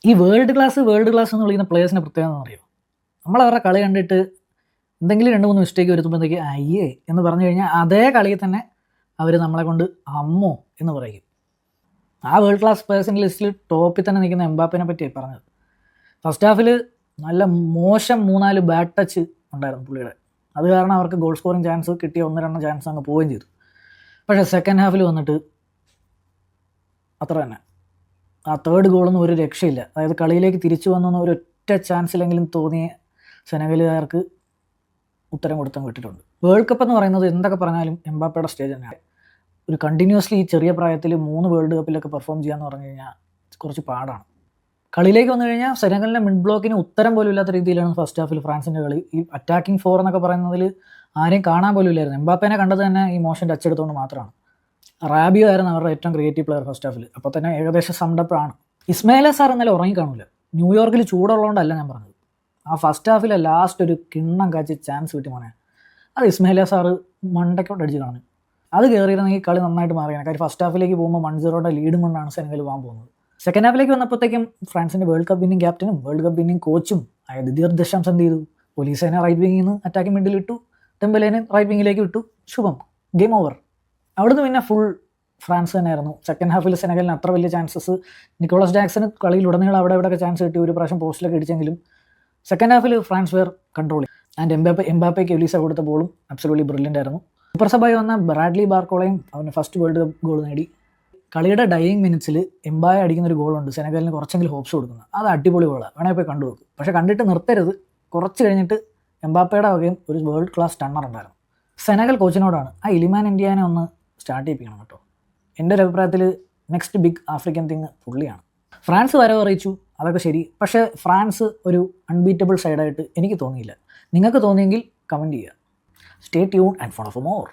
ഈ world class എന്ന് വിളിക്കുന്ന പ്ലേയേഴ്സിനെ പ്രത്യേകത എന്ന് അറിയോ? നമ്മളവരുടെ കളി കണ്ടിട്ട് എന്തെങ്കിലും 2-3 മിസ്റ്റേക്ക് വരുത്തുമ്പോഴത്തേക്ക് അയ്യേ എന്ന് പറഞ്ഞു കഴിഞ്ഞാൽ അതേ കളിയിൽ തന്നെ അവർ നമ്മളെ കൊണ്ട് അമ്മോ എന്ന് പറയും. ആ വേൾഡ് ക്ലാസ് പ്ലേയേഴ്സിൻ്റെ ലിസ്റ്റിൽ ടോപ്പിൽ തന്നെ നിൽക്കുന്ന എംബാപ്പേനെ പറ്റിയാണ് പറഞ്ഞത്. ഫസ്റ്റ് ഹാഫിൽ നല്ല മോശം 3-4 ബാഡ് ടച്ച് ഉണ്ടായിരുന്നു പുള്ളിയുടെ. അത് കാരണം അവർക്ക് ഗോൾ സ്കോറിങ് ചാൻസ് കിട്ടിയ 1-2 ചാൻസ് അങ്ങ് പോവുകയും ചെയ്തു. പക്ഷേ സെക്കൻഡ് ഹാഫിൽ വന്നിട്ട് അത്ര തന്നെ. ആ തേർഡ് ഗോളൊന്നും ഒരു രക്ഷയില്ല. അതായത് കളിയിലേക്ക് തിരിച്ചു വന്നൊന്നും ഒരൊറ്റ ചാൻസിലെങ്കിലും തോന്നിയ സെനഗലുകാർക്ക് ഉത്തരം കൊടുത്താൽ വിട്ടിട്ടുണ്ട്. വേൾഡ് കപ്പ് എന്ന് പറയുന്നത് എന്തൊക്കെ പറഞ്ഞാലും എംബാപ്പയുടെ സ്റ്റേജ് തന്നെയാണ്. ഒരു കണ്ടിന്യൂസ്ലി ഈ ചെറിയ പ്രായത്തിൽ 3 വേൾഡ് കപ്പിലൊക്കെ പെർഫോം ചെയ്യാന്ന് പറഞ്ഞു കഴിഞ്ഞാൽ കുറച്ച് പാടാണ്. കളിയിലേക്ക് വന്നു കഴിഞ്ഞാൽ സെനഗലിൻ്റെ മിഡ് ബ്ലോക്കിന് ഉത്തരം പോലും ഇല്ലാത്ത രീതിയിലാണ് ഫസ്റ്റ് ഹാഫിൽ ഫ്രാൻസിൻ്റെ കളി. ഈ അറ്റാക്കിംഗ് ഫോർ എന്നൊക്കെ പറയുന്നതിൽ ആരെയും കാണാൻ പോലും ഇല്ലായിരുന്നു. എംബാപ്പേനെ കണ്ടത് തന്നെ ഈ മോശം ടച്ച് എടുത്തുകൊണ്ട് മാത്രമാണ്. റാബിയോ ആയിരുന്നു അവരുടെ ഏറ്റവും ക്രിയേറ്റീവ് പ്ലെയർ ഫസ്റ്റ് ഹാഫിൽ. അപ്പോൾ തന്നെ ഏകദേശം സംഡപ്പാണ്. ഇസ്മായില സാർ ഇന്നലെ ഉറങ്ങിക്കാണൂല. ന്യൂയോർക്കിൽ ചൂടുള്ളതുകൊണ്ടല്ല ഞാൻ പറഞ്ഞത്. ആ ഫസ്റ്റ് ഹാഫിലെ ലാസ്റ്റ് ഒരു കിണ്ണം കാച്ചി ചാൻസ് കിട്ടി മോനെ, അത് ഇസ്മായില സാറ് മണ്ടയ്ക്കോട്ട് അടിച്ച് കളഞ്ഞു. അത് കയറിയിരുന്നെങ്കിൽ കളി നന്നായിട്ട് മാറിയാണ്. കാര്യം ഫസ്റ്റ് ഹാഫിലേക്ക് പോകുമ്പോൾ 1-0 ലീഡും കൊണ്ടാണ് സെനഗൽ പോകാൻ പോകുന്നത്. സെക്കൻഡ് ഹാഫിലേക്ക് വന്നപ്പോഴത്തേക്കും ഫ്രാൻസിൻ്റെ വേൾഡ് കപ്പ് വിന്നിംഗ് ക്യാപ്റ്റനും വേൾഡ് കപ്പ് വിന്നിംഗ് കോച്ചും ആയ ദിദിയർ ദശാംസ് എന്ത് ചെയ്തു? പോലീസേനെ റൈറ്റ് വിങ്ങിൽ നിന്ന് അറ്റാക്കിംഗ് മിഡിൽ വിട്ടു, ടെമ്പലേനെ റൈറ്റ് വിങ്ങിലേക്ക് വിട്ടു, ശുഭം, ഗെയിം ഓവർ. അവിടുന്ന് പിന്നെ ഫുൾ ഫ്രാൻസ് തന്നെയായിരുന്നു. സെക്കൻഡ് ഹാഫിൽ സെനഗലിന് അത്ര വലിയ ചാൻസസ്, നിക്കോളസ് ജാക്സന് കളിയിലുടനീളം അവിടെ ഇവിടെയൊക്കെ ചാൻസ് കിട്ടി, ഒരു പ്രാവശ്യം പോസ്റ്റിലൊക്കെ അടിച്ചെങ്കിലും സെക്കൻഡ് ഹാഫിൽ ഫ്രാൻസ് വെയർ കൺട്രോൾ. ആൻഡ് എംബാപ്പയ്ക്ക് എലീസ കൊടുത്ത ബോളും അബ്സല്യൂട്ട്ലി ബ്രില്യൻ്റ് ആയിരുന്നു. സൂപ്പർ സബായി വന്ന ബ്രാഡ്ലി ബാർക്കോളയും അവന് ഫസ്റ്റ് വേൾഡ് കപ്പ് ഗോൾ നേടി. കളിയുടെ ഡൈയിങ് മിനിറ്റ്സിൽ എംബായ അടിക്കുന്നൊരു ഗോളുണ്ട് സെനഗലിന് കുറച്ചെങ്കിലും ഹോപ്സ് കൊടുക്കുന്നത്. അത് അടിപൊളി ഗോളാണ്, വേണമെങ്കിൽ പോയി കണ്ടു നോക്കും. പക്ഷേ കണ്ടിട്ട് നിർത്തരുത്. കുറച്ച് കഴിഞ്ഞിട്ട് എംബാപ്പയുടെ വകയും ഒരു വേൾഡ് ക്ലാസ് ടണ്ണർ ഉണ്ടായിരുന്നു. സെനഗൽ കോച്ചിനോടാണ് ആ ഇലിമാൻ ഇന്ത്യാനെ ഒന്ന് സ്റ്റാർട്ട് ചെയ്യിപ്പിക്കണം കേട്ടോ. എൻ്റെ ഒരു അഭിപ്രായത്തിൽ നെക്സ്റ്റ് ബിഗ് ആഫ്രിക്കൻ തിങ് പുള്ളിയാണ്. ഫ്രാൻസ് വരവ് അറിയിച്ചു, അതൊക്കെ ശരി. പക്ഷേ ഫ്രാൻസ് ഒരു അൺബീറ്റബിൾ സൈഡായിട്ട് എനിക്ക് തോന്നിയില്ല. നിങ്ങൾക്ക് തോന്നിയെങ്കിൽ കമൻറ്റ് ചെയ്യുക. Stay tune and follow for more.